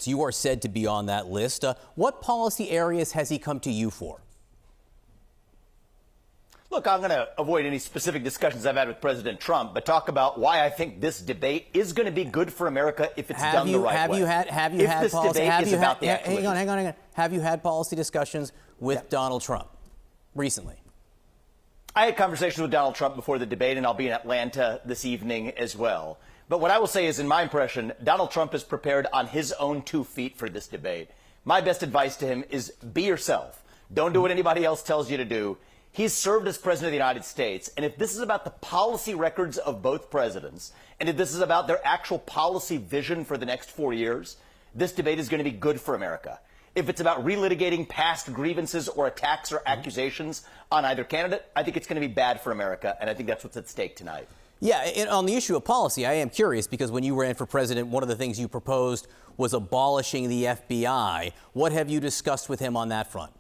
candidates. You are said to be on that list. What policy areas has he come to you for? Look, I'm going to avoid any specific discussions I've had with President Trump, but talk about why I think this debate is going to be good for America if it's done the right way. Have you had policy discussions with Donald Trump recently? I had conversations with Donald Trump before the debate, and I'll be in Atlanta this evening as well. But what I will say is, in my impression, Donald Trump is prepared on his own 2 feet for this debate. My best advice to him is be yourself. Don't do what anybody else tells you to do. He's served as president of the United States, and if this is about the policy records of both presidents, and if this is about their actual policy vision for the next 4 years, this debate is going to be good for America. If it's about relitigating past grievances or attacks or accusations on either candidate, I think it's going to be bad for America, and I think that's what's at stake tonight. Yeah, and on the issue of policy, I am curious because when you ran for president, one of the things you proposed was abolishing the FBI. What have you discussed with him on that front?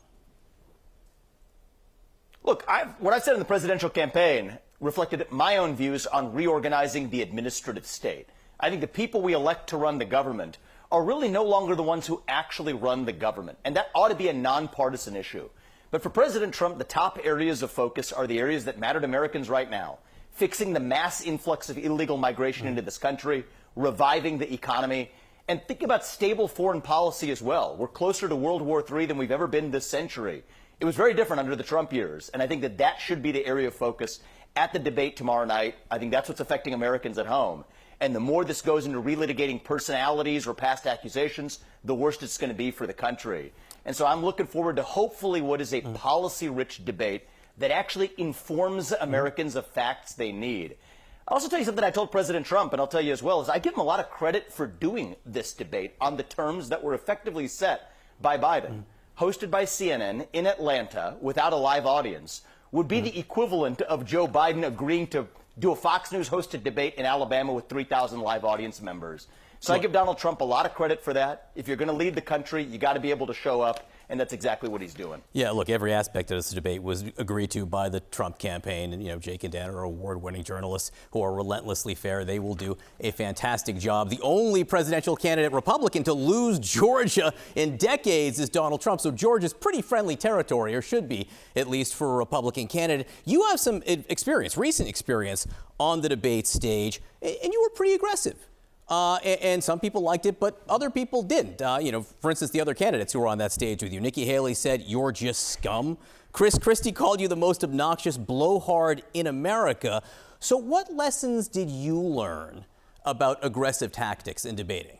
Look, what I said in the presidential campaign reflected my own views on reorganizing the administrative state. I think the people we elect to run the government are really no longer the ones who actually run the government, and that ought to be a nonpartisan issue. But for President Trump, the top areas of focus are the areas that matter to Americans right now: fixing the mass influx of illegal migration into this country, reviving the economy, and think about stable foreign policy as well. We're closer to World War III than we've ever been this century. It was very different under the Trump years, and I think that should be the area of focus at the debate tomorrow night. I think that's what's affecting Americans at home. And the more this goes into relitigating personalities or past accusations, the worse it's going to be for the country. And so I'm looking forward to hopefully what is a policy-rich debate that actually informs Americans of facts they need. I'll also tell you something I told President Trump, and I'll tell you as well, is I give him a lot of credit for doing this debate on the terms that were effectively set by Biden. Hosted by CNN in Atlanta without a live audience would be the equivalent of Joe Biden agreeing to do a Fox News hosted debate in Alabama with 3,000 live audience members. So I give Donald Trump a lot of credit for that. If you're going to lead the country, you got to be able to show up. And that's exactly what he's doing. Yeah, look, every aspect of this debate was agreed to by the Trump campaign. And, Jake and Dan are award-winning journalists who are relentlessly fair. They will do a fantastic job. The only presidential candidate Republican to lose Georgia in decades is Donald Trump. So Georgia's pretty friendly territory, or should be, at least for a Republican candidate. You have some experience, recent experience on the debate stage, and you were pretty aggressive. And some people liked it, but other people didn't. For instance, the other candidates who were on that stage with you. Nikki Haley said, "You're just scum." Chris Christie called you the most obnoxious blowhard in America. So what lessons did you learn about aggressive tactics in debating?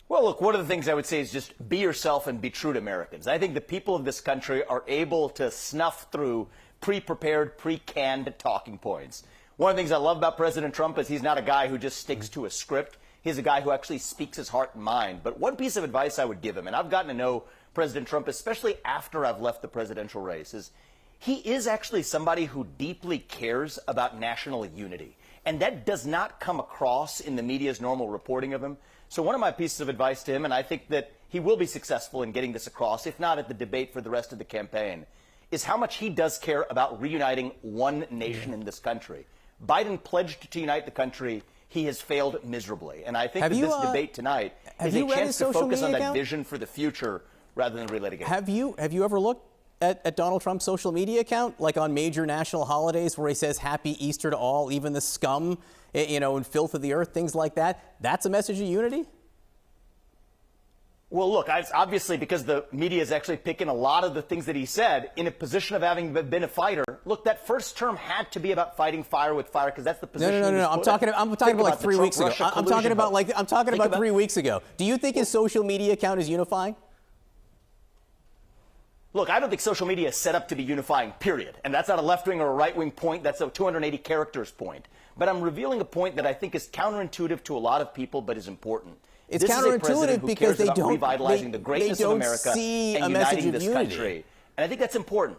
Well, look, one of the things I would say is just be yourself and be true to Americans. I think the people of this country are able to snuff through pre-prepared, pre-canned talking points. One of the things I love about President Trump is he's not a guy who just sticks to a script. He's a guy who actually speaks his heart and mind. But one piece of advice I would give him, and I've gotten to know President Trump, especially after I've left the presidential race, is he is actually somebody who deeply cares about national unity. And that does not come across in the media's normal reporting of him. So one of my pieces of advice to him, and I think that he will be successful in getting this across, if not at the debate for the rest of the campaign, is how much he does care about reuniting one nation in this country. Biden pledged to unite the country. He has failed miserably. And I think that this debate tonight is a chance to focus on that vision for the future rather than relitigate. Have you ever looked at Donald Trump's social media account, like on major national holidays where he says Happy Easter to all, even the scum, and filth of the earth, things like that? That's a message of unity? Well, look, obviously, because the media is actually picking a lot of the things that he said in a position of having been a fighter. Look, that first term had to be about fighting fire with fire because that's the position. No. I'm talking about like 3 weeks ago. I'm talking about 3 weeks ago. Do you think his social media account is unifying? Look, I don't think social media is set up to be unifying, period. And that's not a left-wing or a right-wing point. That's a 280 characters point. But I'm revealing a point that I think is counterintuitive to a lot of people, but is important. It's counterintuitive because they don't revitalizing the greatness of America see and a message uniting of this unity. country. And I think that's important.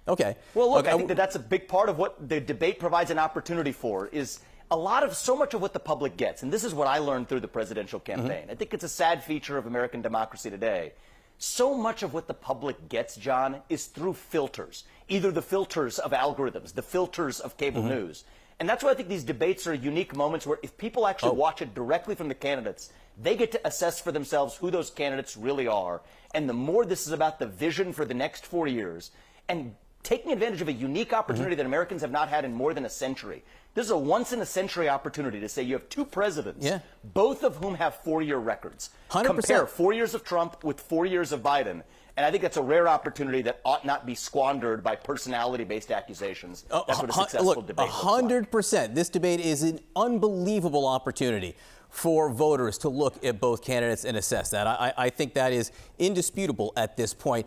Okay. Well, look, I think that's a big part of what the debate provides an opportunity for is so much of what the public gets. And this is what I learned through the presidential campaign. I think it's a sad feature of American democracy today. So much of what the public gets, John, is through filters, either the filters of algorithms, the filters of cable news. And that's why I think these debates are unique moments where if people actually watch it directly from the candidates, they get to assess for themselves who those candidates really are. And the more this is about the vision for the next 4 years and taking advantage of a unique opportunity that Americans have not had in more than a century. This is a once-in-a-century opportunity to say you have two presidents, both of whom have 4-year records. 100%. Compare 4 years of Trump with 4 years of Biden. And I think that's a rare opportunity that ought not be squandered by personality-based accusations. That's what a successful debate looks like. 100%. This debate is an unbelievable opportunity for voters to look at both candidates and assess that. I think that is indisputable at this point.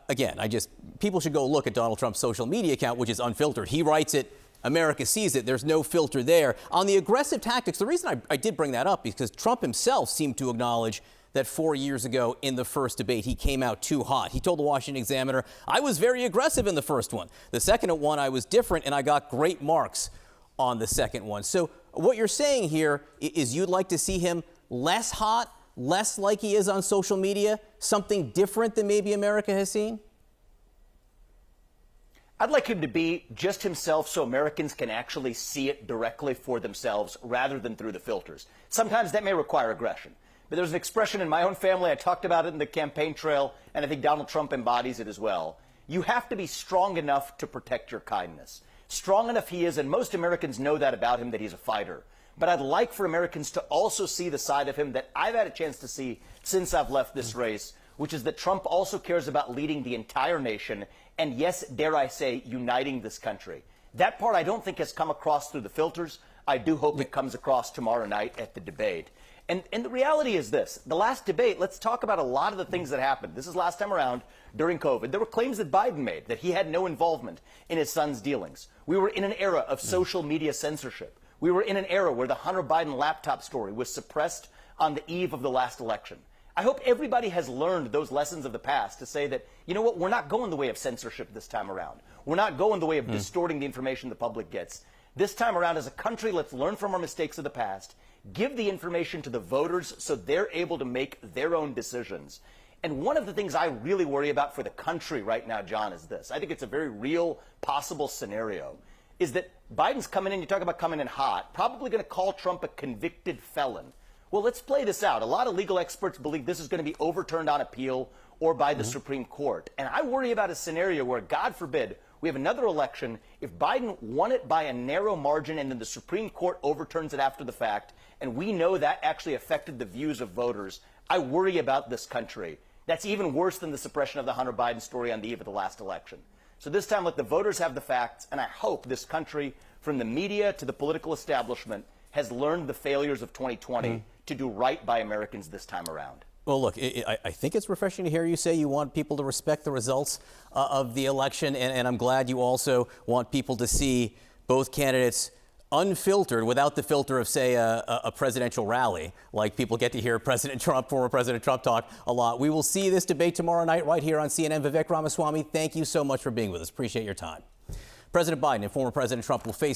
Again, people should go look at Donald Trump's social media account, which is unfiltered. He writes it. America sees it. There's no filter there. On the aggressive tactics, the reason I did bring that up is because Trump himself seemed to acknowledge that 4 years ago in the first debate, he came out too hot. He told the Washington Examiner, I was very aggressive in the first one. The second one, I was different, and I got great marks on the second one. So what you're saying here is you'd like to see him less hot, less like he is on social media, something different than maybe America has seen? I'd like him to be just himself so Americans can actually see it directly for themselves rather than through the filters. Sometimes that may require aggression. But there's an expression in my own family, I talked about it in the campaign trail, and I think Donald Trump embodies it as well. You have to be strong enough to protect your kindness. Strong enough he is, and most Americans know that about him, that he's a fighter. But I'd like for Americans to also see the side of him that I've had a chance to see since I've left this race, which is that Trump also cares about leading the entire nation, and yes, dare I say, uniting this country. That part I don't think has come across through the filters. I do hope it comes across tomorrow night at the debate. And the reality is this. The last debate, let's talk about a lot of the things that happened. This is last time around during COVID. There were claims that Biden made that he had no involvement in his son's dealings. We were in an era of social media censorship. We were in an era where the Hunter Biden laptop story was suppressed on the eve of the last election. I hope everybody has learned those lessons of the past to say that, you know what, we're not going the way of censorship this time around. We're not going the way of distorting the information the public gets. This time around, as a country, let's learn from our mistakes of the past, give the information to the voters so they're able to make their own decisions. And one of the things I really worry about for the country right now, John, is this. I think it's a very real, possible scenario, is that Biden's coming in, you talk about coming in hot, probably going to call Trump a convicted felon. Well, let's play this out. A lot of legal experts believe this is going to be overturned on appeal or by the Supreme Court. And I worry about a scenario where, God forbid, we have another election. If Biden won it by a narrow margin and then the Supreme Court overturns it after the fact, and we know that actually affected the views of voters, I worry about this country. That's even worse than the suppression of the Hunter Biden story on the eve of the last election. So this time, let the voters have the facts, and I hope this country, from the media to the political establishment, has learned the failures of 2020 to do right by Americans this time around. Well, look, I think it's refreshing to hear you say you want people to respect the results of the election, and I'm glad you also want people to see both candidates unfiltered, without the filter of, say, a presidential rally, like people get to hear President Trump, former President Trump, talk a lot. We will see this debate tomorrow night right here on CNN. Vivek Ramaswamy, thank you so much for being with us. Appreciate your time. President Biden and former President Trump will face